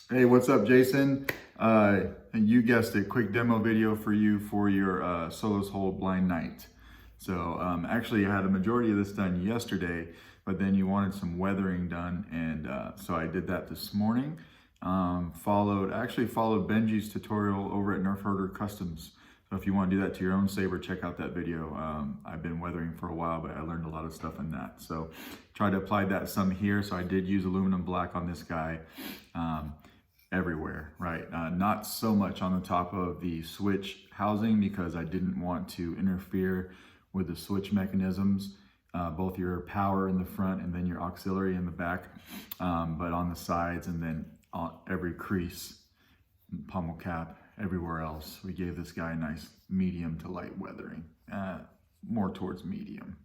Hey, what's up, Jason? You guessed it, quick demo video for you for your Solos Hold Blind Night. So actually I had a majority of this done yesterday, but then you wanted some weathering done, and so I did that this morning. Followed Benji's tutorial over at Nerf Herder Customs. So if you want to do that to your own saber, check out that video. I've been weathering for a while, but I learned a lot of stuff in that. So try to apply that some here. So I did use aluminum black on this guy. Everywhere, right? Not so much on the top of the switch housing because I didn't want to interfere with the switch mechanisms, both your power in the front and then your auxiliary in the back, but on the sides and then on every crease, pommel cap, everywhere else. We gave this guy a nice medium to light weathering, more towards medium.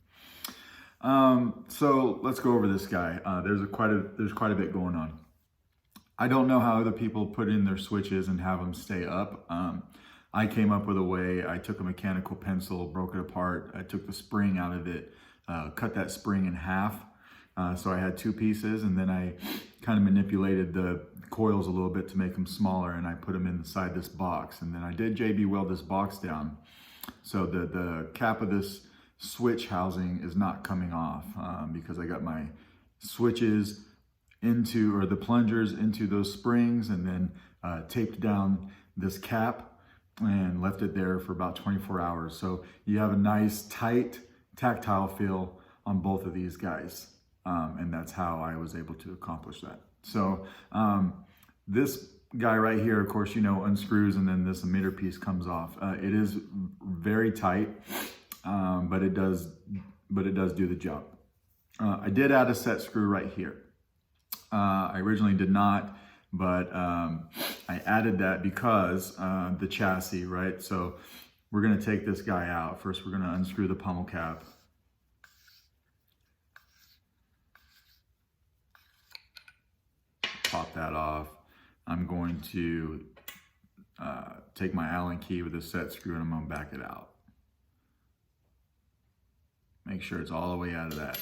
So let's go over this guy. There's quite a bit going on. I don't know how other people put in their switches and have them stay up. I came up with a way. I took a mechanical pencil, broke it apart. I took the spring out of it, cut that spring in half. So I had two pieces, and then I kind of manipulated the coils a little bit to make them smaller, and I put them inside this box. And then I did JB weld this box down. So the cap of this switch housing is not coming off because I got my switches into, or the plungers into those springs, and then taped down this cap and left it there for about 24 hours. So you have a nice tight tactile feel on both of these guys. And that's how I was able to accomplish that. So this guy right here, of course, unscrews, and then this emitter piece comes off. It is very tight, but it does do the job. I did add a set screw right here. I originally did not, but I added that because the chassis, right? So we're gonna take this guy out. First, we're gonna unscrew the pommel cap. Pop that off. I'm going to take my Allen key with a set screw, and I'm gonna back it out. Make sure it's all the way out of that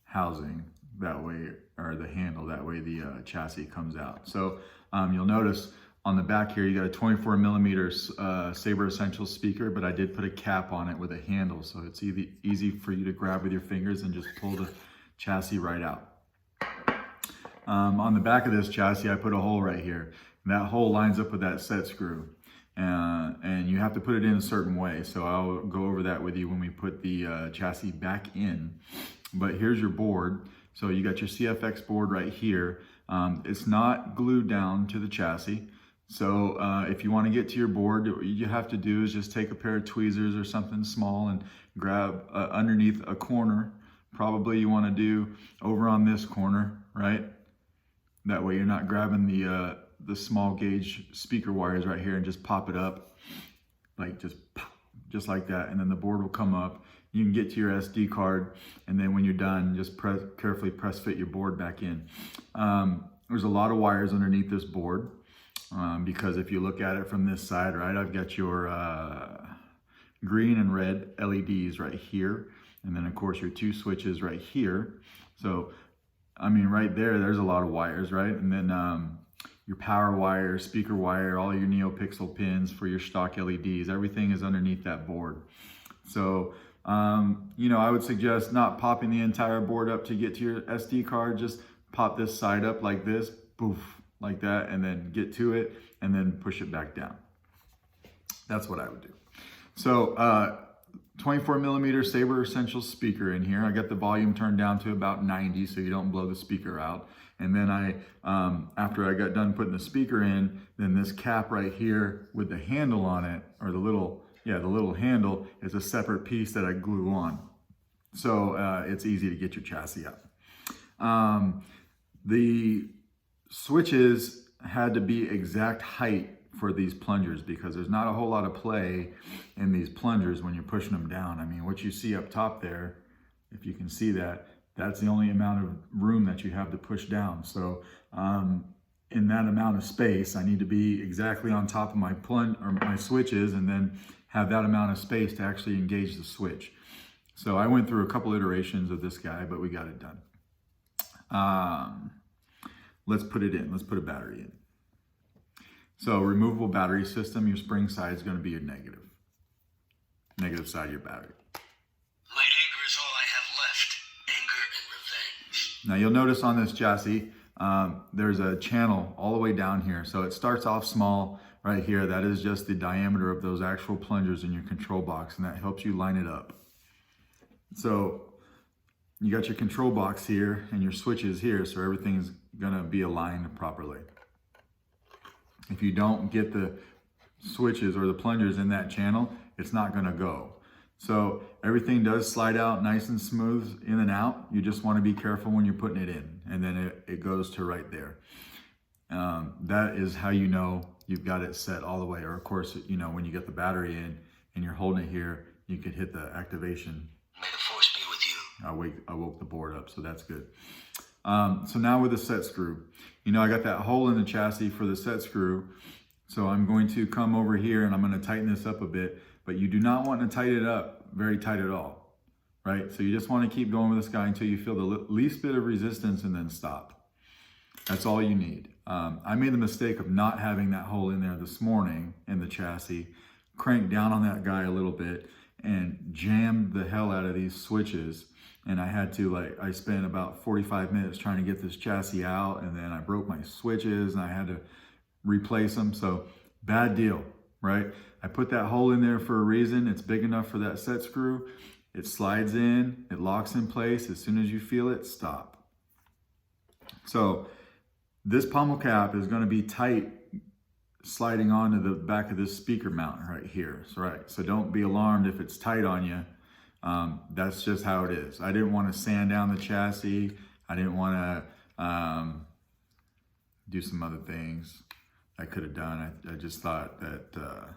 housing. That way, or the handle, that way the chassis comes out. So you'll notice on the back here, you got a 24 millimeter Saber Essentials speaker, but I did put a cap on it with a handle, so it's easy for you to grab with your fingers and just pull the chassis right out. On the back of this chassis, I put a hole right here. And that hole lines up with that set screw. And you have to put it in a certain way. So I'll go over that with you when we put the chassis back in. But here's your board. So you got your CFX board right here. It's not glued down to the chassis. So if you want to get to your board, what you have to do is just take a pair of tweezers or something small and grab underneath a corner. Probably you want to do over on this corner, right? That way you're not grabbing the small gauge speaker wires right here and just pop it up, like just like that. And then the board will come up. You can get to your SD card, and then when you're done, just carefully press fit your board back in. There's a lot of wires underneath this board because if you look at it from this side, right, I've got your green and red LEDs right here, and then of course your two switches right here. So I mean, right there's a lot of wires, right? And then your power wire, speaker wire, all your NeoPixel pins for your stock LEDs, everything is underneath that board. So I would suggest not popping the entire board up to get to your SD card. Just pop this side up like this, poof, like that, and then get to it, and then push it back down. That's what I would do. So 24 millimeter Saber Essentials speaker in here. I got the volume turned down to about 90 so you don't blow the speaker out. And then after I got done putting the speaker in, then this cap right here with the handle on it, or the little handle, is a separate piece that I glue on. So it's easy to get your chassis out. The switches had to be exact height for these plungers because there's not a whole lot of play in these plungers when you're pushing them down. I mean, what you see up top there, if you can see that, that's the only amount of room that you have to push down. So in that amount of space, I need to be exactly on top of my my switches, and then have that amount of space to actually engage the switch. So I went through a couple iterations of this guy, but we got it done. Let's put it in. Let's put a battery in. So removable battery system, your spring side is going to be your negative side of your battery. My anger is all I have left. Anger and revenge. Now you'll notice on this chassis, there's a channel all the way down here. So it starts off small right here. That is just the diameter of those actual plungers in your control box, and that helps you line it up. So you got your control box here and your switches here, so everything's gonna be aligned properly. If you don't get the switches or the plungers in that channel, it's not gonna go. So everything does slide out nice and smooth in and out. You just wanna be careful when you're putting it in, and then it goes to right there. That is how you know you've got it set all the way. Or of course, you know, when you get the battery in and you're holding it here, you could hit the activation. May the force be with you. I woke the board up, so that's good. So now with the set screw, you know, I got that hole in the chassis for the set screw. So I'm going to come over here and I'm going to tighten this up a bit, but you do not want to tighten it up very tight at all, right? So you just want to keep going with this guy until you feel the least bit of resistance and then stop. That's all you need. I made the mistake of not having that hole in there this morning in the chassis, cranked down on that guy a little bit and jammed the hell out of these switches. And I had to, I spent about 45 minutes trying to get this chassis out, and then I broke my switches and I had to replace them. So bad deal, right? I put that hole in there for a reason. It's big enough for that set screw. It slides in, it locks in place. As soon as you feel it, stop. So this pommel cap is going to be tight sliding onto the back of this speaker mount right here. So don't be alarmed if it's tight on you. That's just how it is. I didn't want to sand down the chassis. I didn't want to do some other things I could have done. I just thought that,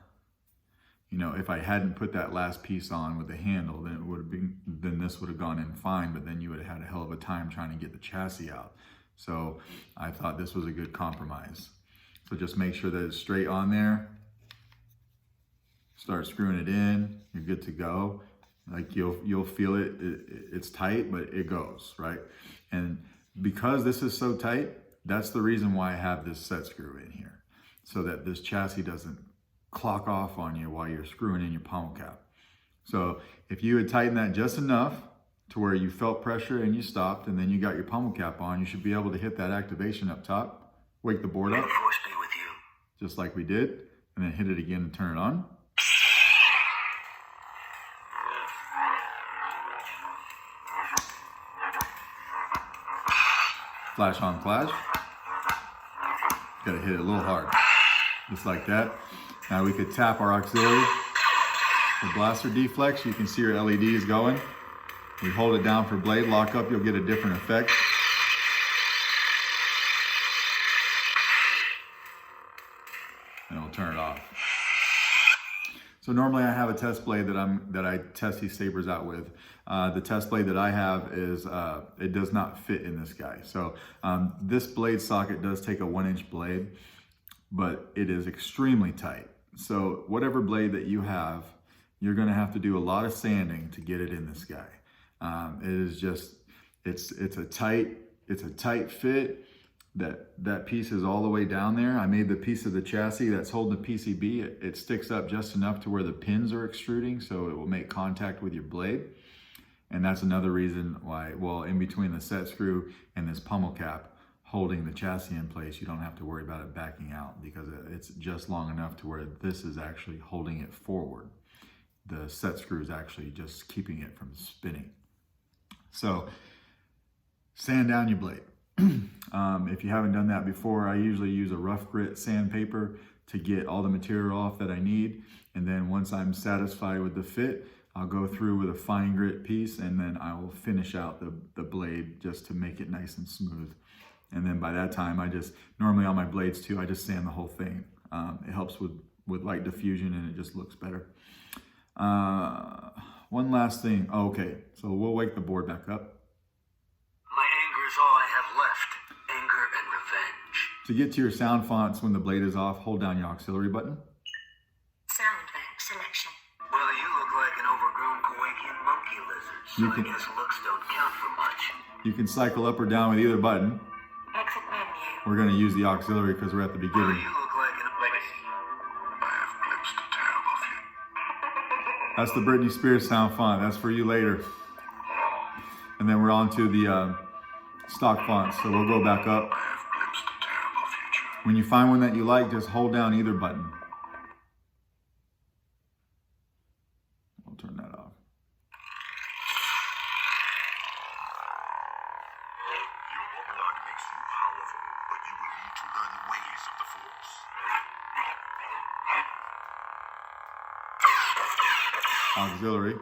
you know, if I hadn't put that last piece on with the handle, then this would have gone in fine, but then you would have had a hell of a time trying to get the chassis out. So I thought this was a good compromise. So just make sure that it's straight on there. Start screwing it in. You're good to go. Like you'll feel it. It's tight, but it goes, right? And because this is so tight, that's the reason why I have this set screw in here, so that this chassis doesn't clock off on you while you're screwing in your pommel cap. So if you had tightened that just enough to where you felt pressure and you stopped, and then you got your pommel cap on, you should be able to hit that activation up top, wake the board up, May the force be with you. just like we did, and then hit it again and turn it on. Flash on flash. Gotta hit it a little hard, just like that. Now we could tap our auxiliary. The blaster deflex, you can see your LEDs going. We hold it down for blade lock up, you'll get a different effect. And it'll turn it off. So normally I have a test blade that I test these sabers out with. The test blade that I have is, it does not fit in this guy. So this blade socket does take a 1-inch blade, but it is extremely tight. So whatever blade that you have, you're gonna have to do a lot of sanding to get it in this guy. It is just, it's a tight fit. That piece is all the way down there. I made the piece of the chassis that's holding the PCB. It sticks up just enough to where the pins are extruding, so it will make contact with your blade. And that's another reason why, well, in between the set screw and this pommel cap holding the chassis in place, you don't have to worry about it backing out, because it's just long enough to where this is actually holding it forward. The set screw is actually just keeping it from spinning. So sand down your blade. If you haven't done that before, I usually use a rough grit sandpaper to get all the material off that I need. And then once I'm satisfied with the fit, I'll go through with a fine grit piece, and then I will finish out the blade just to make it nice and smooth. And then by that time, normally on my blades too, I just sand the whole thing. It helps with light diffusion, and it just looks better. One last thing. Oh, okay, so we'll wake the board back up. My anger is all I have left. Anger and revenge. To get to your sound fonts when the blade is off, hold down your auxiliary button. Sound bank selection. Well, you look like an overgrown Kuwaitan monkey lizard, so I guess looks don't count for much. You can cycle up or down with either button. Exit menu. We're going to use the auxiliary because we're at the Well, beginning. you look like an Legacy. I have glimpsed a terrible future. That's the Britney Spears sound font. That's for you later. And then we're on to the stock fonts. So we'll go back up. I have glimpsed a terrible future. When you find one that you like, just hold down either button. I'll turn that off. Your blood makes you powerful, but you will need to learn the ways of the Force. Auxiliary.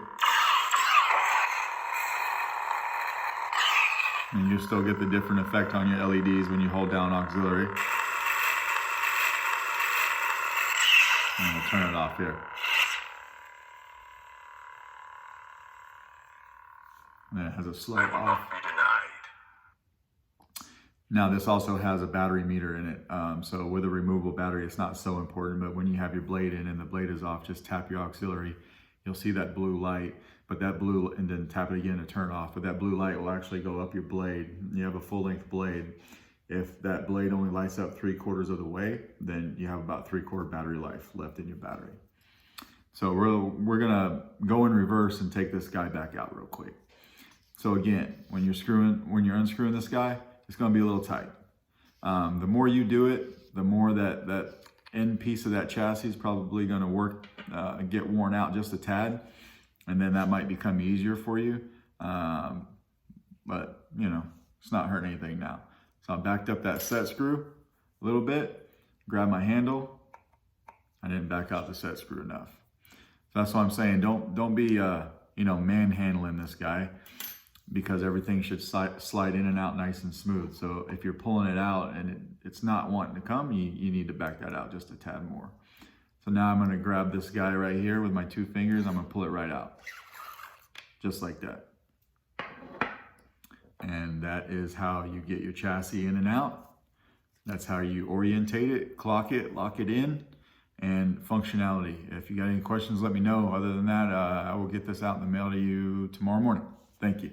And you still get the different effect on your LEDs when you hold down auxiliary. And we'll turn it off here. And then it has a slow off. Be denied. Now this also has a battery meter in it. So with a removable battery, it's not so important, but when you have your blade in and the blade is off, just tap your auxiliary. You'll see that blue light, but that blue, and then tap it again to turn off, but that blue light will actually go up your blade. You have a full length blade. If that blade only lights up 3/4 of the way, then you have about 3/4 battery life left in your battery. So we're gonna go in reverse and take this guy back out real quick. So again, when you're unscrewing this guy, it's gonna be a little tight. The more you do it, the more that end piece of that chassis is probably gonna work, get worn out just a tad, and then that might become easier for you. But you know, it's not hurting anything now. So I backed up that set screw a little bit, grabbed my handle. I didn't back out the set screw enough. So that's what I'm saying. Don't be manhandling this guy, because everything should slide in and out nice and smooth. So if you're pulling it out and it's not wanting to come, you need to back that out just a tad more. So now I'm gonna grab this guy right here with my 2 fingers. I'm gonna pull it right out, just like that. And that is how you get your chassis in and out. That's how you orientate it, clock it, lock it in, and functionality. If you got any questions, let me know. Other than that, I will get this out in the mail to you tomorrow morning. Thank you.